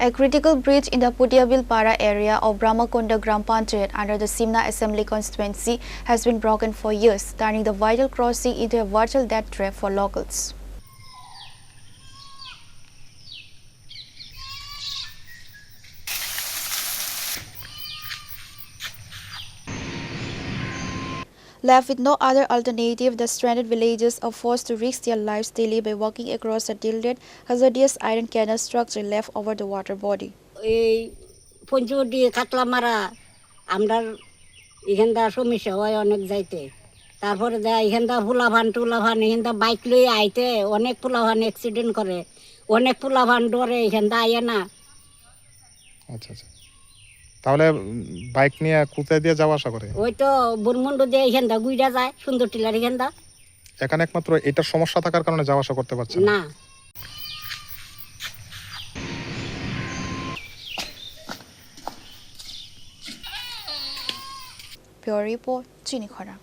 A critical bridge in the Putiabil Para area of Brahmakonda Gram Panchayat under the Simna Assembly constituency has been broken for years, turning the vital crossing into a virtual death trap for locals. Left with no other alternative, the stranded villagers are forced to risk their lives daily by walking across a tilted, hazardous iron canal structure left over the water body. এই পঞ্চবটি কাতলা মারা আমরা এখানটা সমস্যা হয় অনেক যাইতে তারপরে দেয় এখানটা ফুলাভান টুলাভান এখানটা বাইক লই আইতে অনেক ফুলাভান অ্যাক্সিডেন্ট করে অনেক ফুলাভান ডরে এখানটা আইয়ে না। আচ্ছা আচ্ছা, তাহলে বাইক নিয়ে কোথায় দিয়ে যাওয়া আসা করে? ওই তো বুরমুন্ডু দিয়ে এখানটা গুইরা যায় সুন্দর টিলার এখানটা। এখানে একমাত্র এটার সমস্যা থাকার কারণে যাওয়া আসা করতে পারছে না। Pure Report, Chini Khora.